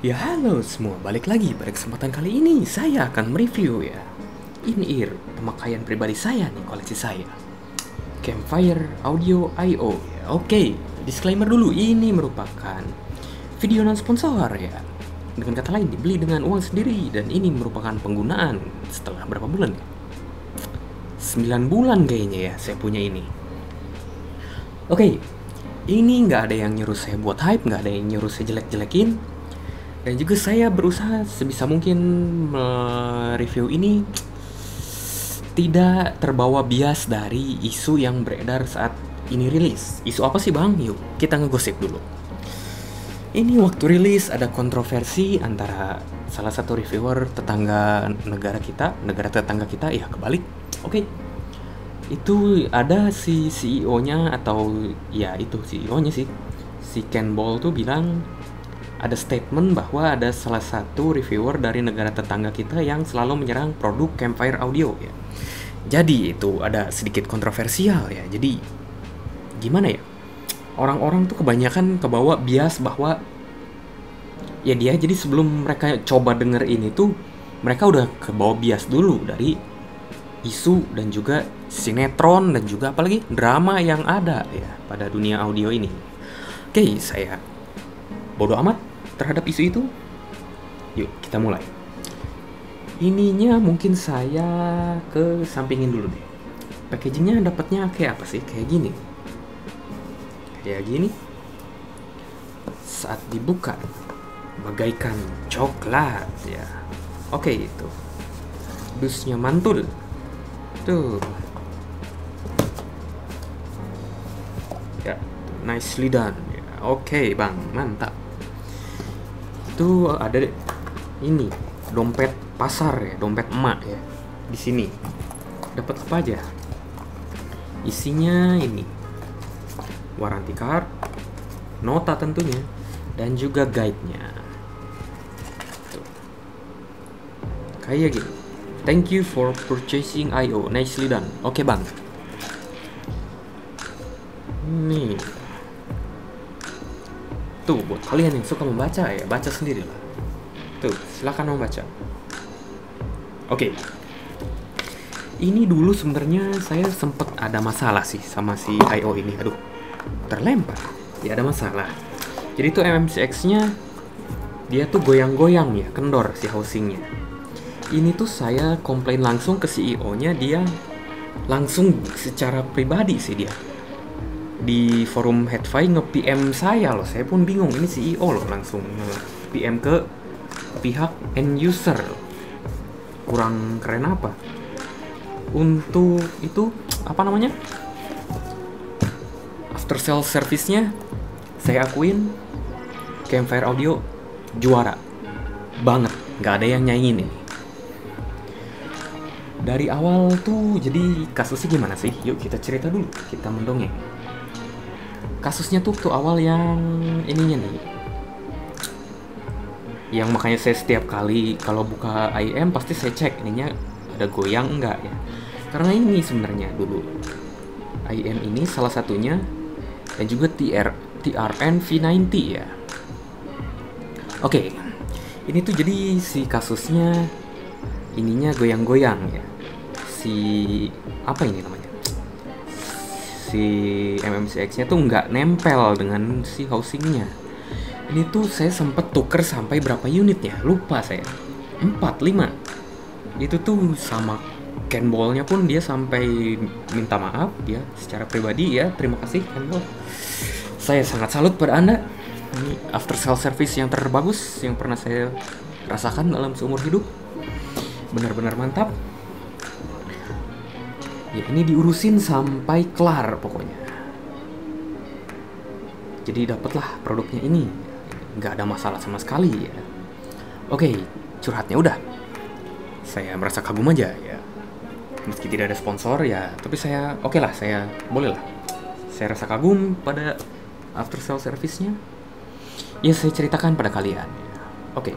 Ya halo semua, balik lagi pada kesempatan kali ini saya akan mereview ya in-ear pemakaian pribadi saya nih, koleksi saya Campfire Audio I/O ya. Oke, disclaimer dulu, ini merupakan video non sponsor ya. Dengan kata lain, dibeli dengan uang sendiri dan ini merupakan penggunaan setelah berapa bulan ya? 9 bulan kayaknya ya saya punya ini. Oke, ini nggak ada yang nyuruh saya buat hype, nggak ada yang nyuruh saya jelek-jelekin. Dan juga saya berusaha sebisa mungkin mereview ini tidak terbawa bias dari isu yang beredar saat ini rilis. Isu apa sih bang? Yuk kita ngegosip dulu. Ini waktu rilis ada kontroversi antara salah satu reviewer tetangga negara kita, negara tetangga kita, ya kebalik. Oke. Itu ada si CEO-nya atau ya itu CEO-nya sih. Si Ken Ball tuh bilang ada statement bahwa ada salah satu reviewer dari negara tetangga kita yang selalu menyerang produk Campfire Audio ya. Jadi itu ada sedikit kontroversial ya. Jadi gimana ya? Orang-orang tuh kebanyakan kebawa bias bahwa ya dia, jadi sebelum mereka coba denger ini tuh mereka udah kebawa bias dulu dari isu dan juga sinetron dan juga apalagi drama yang ada ya pada dunia audio ini. Oke, saya bodoh amat terhadap isu itu. Yuk kita mulai. Ininya mungkin saya ke sampingin dulu deh. Packagingnya dapatnya kayak apa sih? Kayak gini. Kayak gini. Saat dibuka bagaikan coklat ya. Oke itu. Dusnya mantul. Tuh. Ya, nicely done. Ya, oke bang, mantap. Itu ada ini dompet pasar ya, dompet emak ya. Di sini dapat apa aja? Isinya ini warranty card, nota tentunya, dan juga guide-nya. Tuh. Kayak gitu. Thank you for purchasing I/O, nicely done. Oke bang. Nih. Tuh, buat kalian yang suka membaca ya, baca sendiri lah. Tuh, silakan membaca. Oke. Ini dulu sebenarnya saya sempet ada masalah sih sama si I/O ini. Aduh, terlempar. Ya ada masalah. Jadi tuh MMCX-nya dia tuh goyang-goyang ya, kendor si housingnya. Ini tuh saya komplain langsung ke CEO-nya, dia langsung secara pribadi sih dia di forum Headfi nge-PM saya loh. Saya pun bingung, ini CEO loh langsung nge-PM ke pihak end user. Kurang keren apa? Untuk itu apa namanya? After sales service-nya saya akuin Campfire Audio juara banget, nggak ada yang nyaingin ini. Dari awal tuh jadi kasusnya gimana sih? Yuk kita cerita dulu, kita mendongeng. Kasusnya tuh awal yang ininya nih, yang makanya saya setiap kali kalau buka IM pasti saya cek ininya ada goyang enggak ya, karena ini sebenarnya dulu IM ini salah satunya, dan juga TRN V90 ya. Oke, ini tuh jadi si kasusnya ininya goyang-goyang ya, si apa ini namanya, si MMCX-nya tuh nggak nempel dengan si housingnya. Ini tuh saya sempet tuker sampai berapa unit ya, lupa saya, 4, 5. Itu tuh sama Ken Ball-nya pun dia sampai minta maaf ya secara pribadi ya. Terima kasih Ken Ball, saya sangat salut pada Anda. Ini after sale service yang terbagus yang pernah saya rasakan dalam seumur hidup, benar-benar mantap. Ya ini diurusin sampai kelar pokoknya. Jadi dapatlah produknya ini, nggak ada masalah sama sekali ya. Oke, curhatnya udah. Saya merasa kagum aja ya. Meski tidak ada sponsor ya, tapi saya oke lah, saya boleh lah. Saya rasa kagum pada after sale service-nya. Ya saya ceritakan pada kalian. Oke.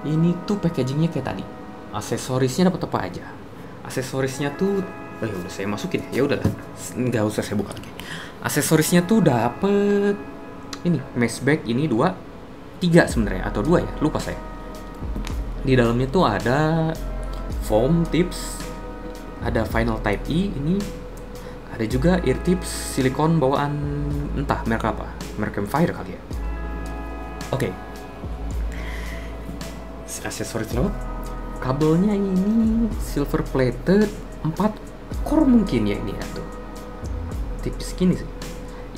Ini tuh packagingnya kayak tadi. Aksesorisnya dapat apa aja? Aksesorisnya tuh udah saya masukin ya, udahlah, nggak usah saya buka lagi. Aksesorisnya tuh dapet ini mesh bag ini 2, 3 sebenarnya atau 2 ya, lupa saya. Di dalamnya tuh ada foam tips, ada final type E ini, ada juga ear tips silikon bawaan entah merek apa, merek Campfire kali ya. Oke. Aksesoris lo, kabelnya ini silver plated 4 core mungkin ya ini ya tuh. Tipis gini sih.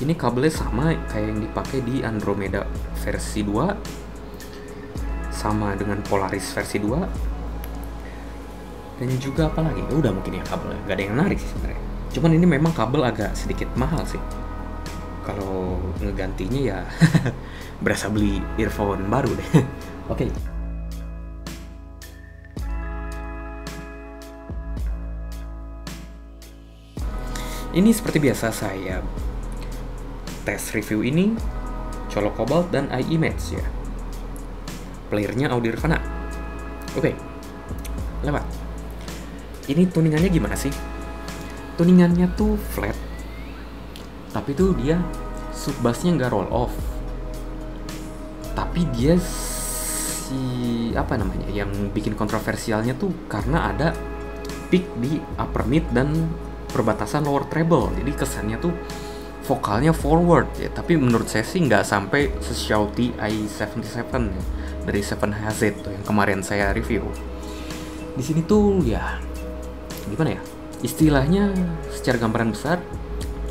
Ini kabelnya sama kayak yang dipakai di Andromeda versi 2. Sama dengan Polaris versi 2. Dan juga apa lagi? Udah mungkin ya kabelnya. Gak ada yang menarik sih sebenarnya. Cuman ini memang kabel agak sedikit mahal sih. Kalau ngegantinya ya berasa beli earphone baru deh. Oke. Ini seperti biasa saya tes review ini colok Cobalt dan iImage ya. Playernya Audio Nirvana. Oke, lewat. Ini tuningannya gimana sih? Tuningannya tuh flat, tapi tuh dia sub bassnya nggak roll off. Tapi dia apa namanya? Yang bikin kontroversialnya tuh karena ada peak di upper mid dan perbatasan lower treble. Jadi kesannya tuh vokalnya forward ya. Tapi menurut saya sih nggak sampai se-shouty i77 ya, dari 7HZ tuh yang kemarin saya review. Di sini tuh ya gimana ya? Istilahnya secara gambaran besar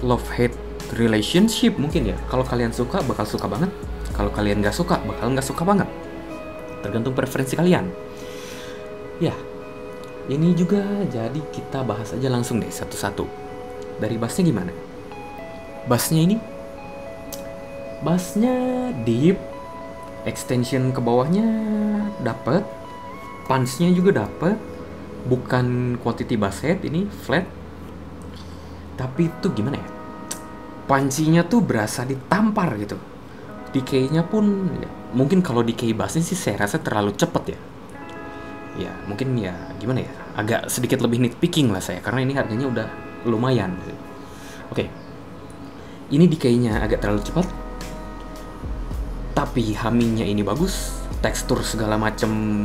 love hate relationship mungkin ya. Kalau kalian suka bakal suka banget. Kalau kalian nggak suka bakal nggak suka banget. Tergantung preferensi kalian. Ya, ini juga jadi kita bahas aja langsung deh satu-satu. Dari bassnya gimana? Bassnya deep, extension ke bawahnya dapet, punch-nya juga dapet, bukan quantity bass head, ini flat. Tapi itu gimana ya? Punch-nya tuh berasa ditampar gitu. Decay-nya pun ya, mungkin kalau decay bassnya sih saya rasa terlalu cepet ya. Ya mungkin ya gimana ya, agak sedikit lebih nitpicking lah saya karena ini harganya udah lumayan gitu. Oke. Ini decay-nya agak terlalu cepat, tapi humming-nya ini bagus, tekstur segala macem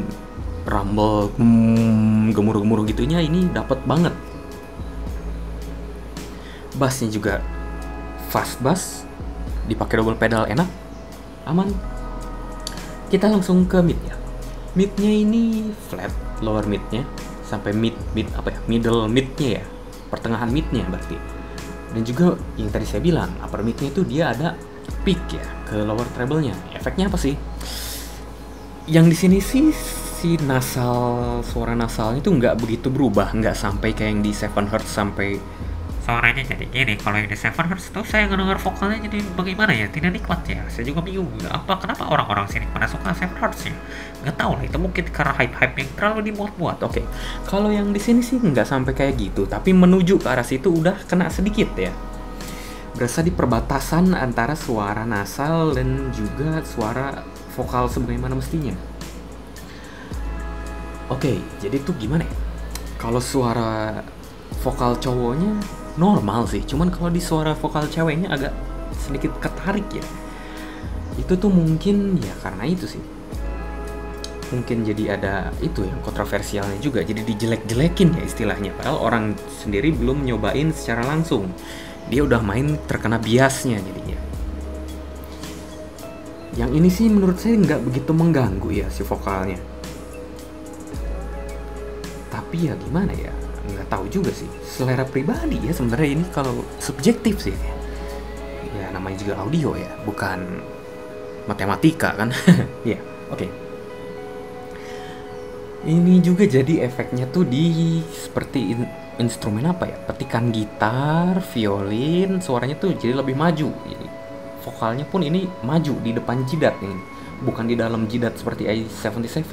rumble, gemuruh-gemuruh gitunya ini dapat banget. Bassnya juga fast bass, dipakai double pedal enak, aman. Kita langsung ke mid-nya. Mid-nya ini flat, lower mid-nya sampai middle mid-nya ya, pertengahan mid-nya berarti. Dan juga yang tadi saya bilang, upper mid-nya itu dia ada peak ya ke lower treble-nya. Efeknya apa sih? Yang di sini sih si suara nasalnya itu nggak begitu berubah, nggak sampai kayak yang di 7Hz sampai suaranya jadi gini. Kalau yang di 7Hz tuh saya ngedenger vokalnya jadi bagaimana ya, tidak nikmat ya. Saya juga bingung kenapa orang-orang sini pada suka 7Hz ya. Nggak tahu lah, itu mungkin karena hype-hype yang terlalu dibuat-buat. Oke. Kalau yang di sini sih nggak sampai kayak gitu, tapi menuju ke arah situ udah kena sedikit ya. Berasa di perbatasan antara suara nasal dan juga suara vokal sebagaimana mestinya. Oke, jadi tuh gimana ya? Kalau suara vokal cowoknya normal sih, cuman kalau di suara vokal ceweknya agak sedikit ketarik ya. Itu tuh mungkin ya karena itu sih. Mungkin jadi ada itu yang kontroversialnya juga, jadi dijelek-jelekin ya istilahnya. Padahal orang sendiri belum nyobain secara langsung. Dia udah main terkena biasnya jadinya. Yang ini sih menurut saya nggak begitu mengganggu ya si vokalnya. Tapi ya gimana ya? Nggak tahu juga sih, selera pribadi ya sebenarnya, ini kalau subjektif sih ya, namanya juga audio ya, bukan matematika kan. Ya, oke. Ini juga jadi efeknya tuh di seperti instrumen apa ya, petikan gitar, violin, suaranya tuh jadi lebih maju. Jadi vokalnya pun ini maju di depan jidat nih, bukan di dalam jidat seperti i77.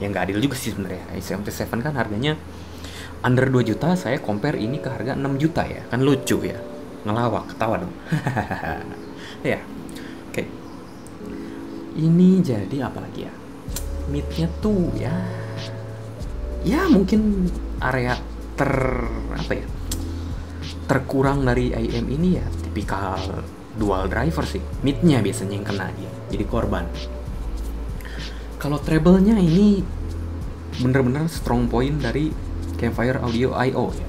Ya nggak adil juga sih sebenarnya. i77 kan harganya under 2 juta, saya compare ini ke harga 6 juta ya. Kan lucu ya. Ngelawak, ketawa dong. Ya. Oke. Ini jadi apa lagi ya? Mid-nya tuh ya. Ya mungkin area terkurang dari IM ini ya tipikal dual driver sih. Mid-nya biasanya yang kena dia. Jadi korban. Kalau treble-nya ini bener-bener strong point dari Campfire Audio I/O ya.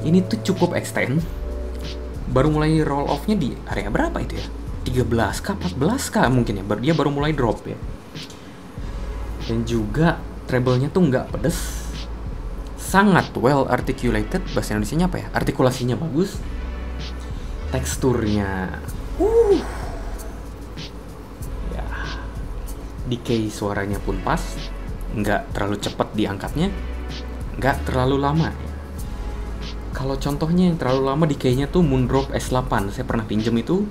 Ini tuh cukup extend. Baru mulai roll off-nya di area berapa itu ya? 13k, 14k mungkin ya. Dia baru mulai drop ya. Dan juga treble-nya tuh nggak pedes. Sangat well articulated. Bahasa Indonesianya apa ya? Artikulasinya bagus. Teksturnya ya, decay suaranya pun pas, nggak terlalu cepat diangkatnya, nggak terlalu lama. Kalau contohnya yang terlalu lama decay-nya tuh Moondrop S8, saya pernah pinjem itu.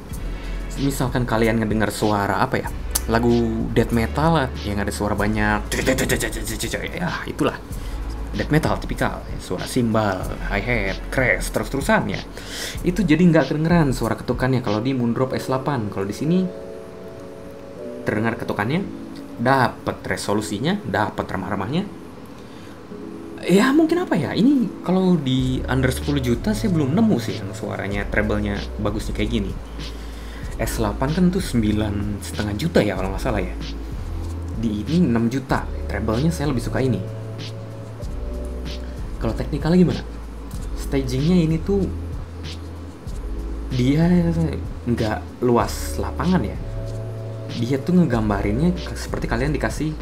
Misalkan kalian ngedengar suara apa ya, lagu death metal lah, yang ada suara banyak, ya itulah death metal tipikal, suara simbal, hi-hat, crash, terus-terusan ya. Itu jadi nggak kedengeran suara ketukannya kalau di Moondrop S8. Kalau di sini terdengar ketukannya, dapat resolusinya, dapat remah-remahnya. Ya mungkin apa ya, ini kalau di under 10 juta saya belum nemu sih yang suaranya treble-nya bagusnya kayak gini. S8 kan tuh 9,5 juta ya kalau nggak salah ya. Di ini 6 juta, treble-nya saya lebih suka ini. Kalau teknikalnya gimana? Stagingnya ini tuh dia nggak luas lapangan ya. Dia tuh ngegambarinnya seperti kalian dikasih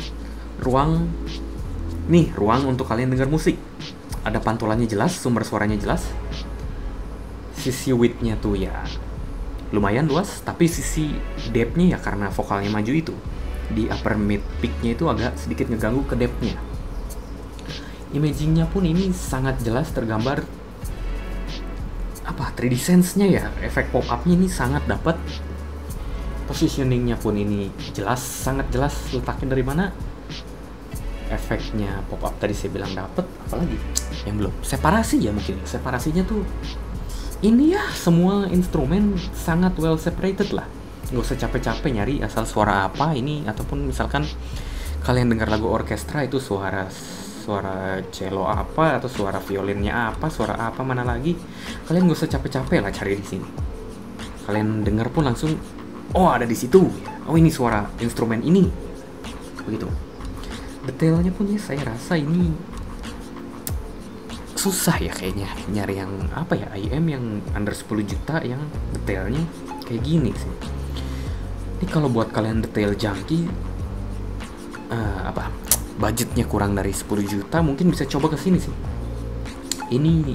ruang untuk kalian dengar musik. Ada pantulannya jelas, sumber suaranya jelas. Sisi width-nya tuh ya lumayan luas, tapi sisi depth-nya ya karena vokalnya maju itu. Di upper mid peak-nya itu agak sedikit ngeganggu ke depth-nya. Imaging-nya pun ini sangat jelas tergambar 3D sense-nya ya, efek pop-up-nya ini sangat dapat. Positioning-nya pun ini jelas, sangat jelas letaknya dari mana. Efeknya pop-up tadi saya bilang dapat, apalagi yang belum. Separasi ya mungkin. Separasinya tuh ini ya, semua instrumen sangat well separated lah. Nggak usah capek-capek nyari asal suara apa ini, ataupun misalkan kalian dengar lagu orkestra itu suara cello apa, atau suara violinnya apa, suara apa mana lagi, kalian nggak usah capek-capek lah cari di sini. Kalian dengar pun langsung, oh ada di situ, oh ini suara instrumen ini, begitu. Detailnya pun ya saya rasa ini susah ya kayaknya nyari yang apa ya, IM yang under 10 juta yang detailnya kayak gini sih. Ini kalau buat kalian detail junkie, budgetnya kurang dari 10 juta mungkin bisa coba ke sini sih. Ini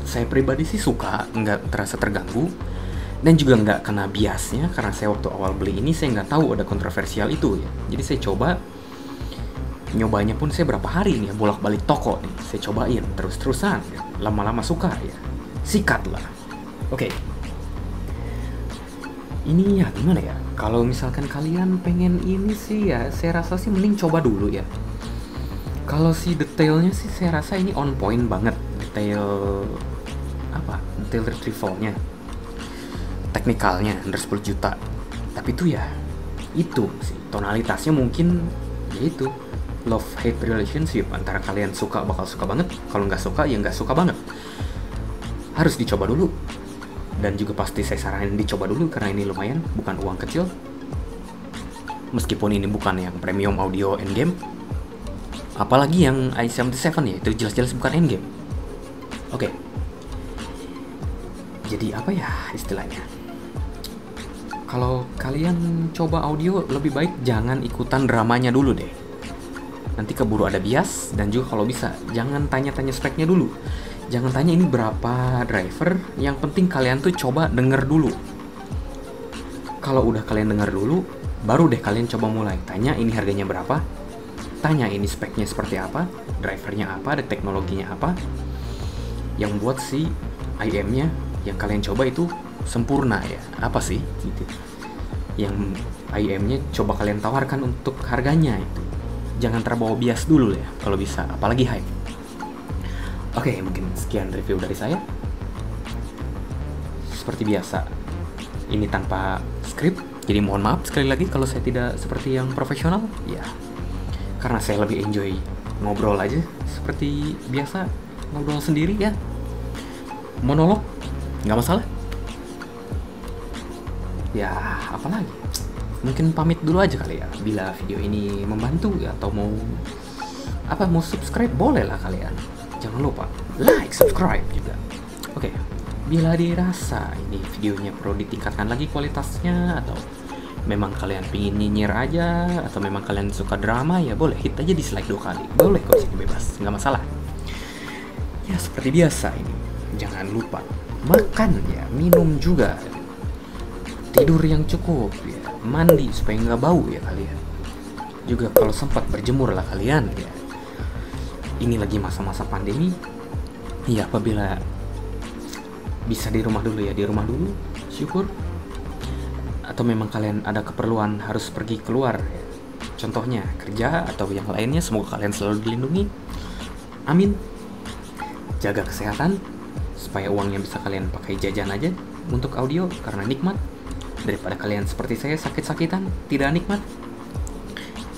saya pribadi sih suka, nggak terasa terganggu dan juga nggak kena biasnya, karena saya waktu awal beli ini saya nggak tahu ada kontroversial itu ya. Jadi saya coba, nyobanya pun saya berapa hari nih ya, bolak-balik toko nih, saya cobain terus-terusan ya. Lama-lama suka ya, sikat lah. Oke. Ini ya gimana ya, kalau misalkan kalian pengen ini sih ya, saya rasa sih mending coba dulu ya. Kalau si detailnya sih saya rasa ini on point banget. Detail retrievalnya, teknikalnya under 10 juta. Tapi itu ya, itu sih tonalitasnya mungkin ya itu love-hate relationship, antara kalian suka bakal suka banget, kalau nggak suka ya nggak suka banget. Harus dicoba dulu. Dan juga pasti saya saranin dicoba dulu, karena ini lumayan, bukan uang kecil. Meskipun ini bukan yang premium audio endgame, apalagi yang i77 ya, itu jelas-jelas bukan endgame. Oke. Jadi apa ya istilahnya, kalau kalian coba audio, lebih baik jangan ikutan dramanya dulu deh. Nanti keburu ada bias. Dan juga kalau bisa jangan tanya-tanya speknya dulu. Jangan tanya ini berapa driver, yang penting kalian tuh coba denger dulu. Kalau udah kalian denger dulu, baru deh kalian coba mulai. Tanya ini harganya berapa, tanya ini speknya seperti apa, drivernya apa, ada teknologinya apa, yang buat si IM-nya yang kalian coba itu sempurna ya, apa sih gitu. Yang IM-nya coba kalian tawarkan untuk harganya itu. Jangan terbawa bias dulu ya kalau bisa, apalagi hype. Oke, mungkin sekian review dari saya. Seperti biasa, ini tanpa skrip, jadi mohon maaf sekali lagi kalau saya tidak seperti yang profesional. Ya, karena saya lebih enjoy ngobrol aja, seperti biasa, ngobrol sendiri ya. Monolog, nggak masalah. Ya, apalagi? Mungkin pamit dulu aja kali ya. Bila video ini membantu ya, atau mau subscribe, boleh lah kalian. Jangan lupa like, subscribe juga. Oke, bila dirasa ini videonya perlu ditingkatkan lagi kualitasnya, atau memang kalian pingin nyinyir aja, atau memang kalian suka drama, ya boleh hit aja dislike 2 kali. Boleh kok, sini bebas, nggak masalah. Ya seperti biasa ini, jangan lupa makan ya, minum juga, tidur yang cukup ya, mandi supaya nggak bau ya kalian. Juga kalau sempat berjemur lah kalian ya. Ini lagi masa-masa pandemi. Ya apabila bisa di rumah dulu ya, di rumah dulu, syukur. Atau memang kalian ada keperluan harus pergi keluar ya. Contohnya kerja atau yang lainnya, semoga kalian selalu dilindungi. Amin. Jaga kesehatan supaya uangnya bisa kalian pakai jajan aja untuk audio karena nikmat, daripada kalian seperti saya sakit-sakitan tidak nikmat.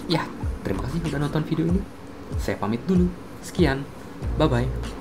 Ya, terima kasih udah nonton video ini. Saya pamit dulu. Sekian. Bye-bye.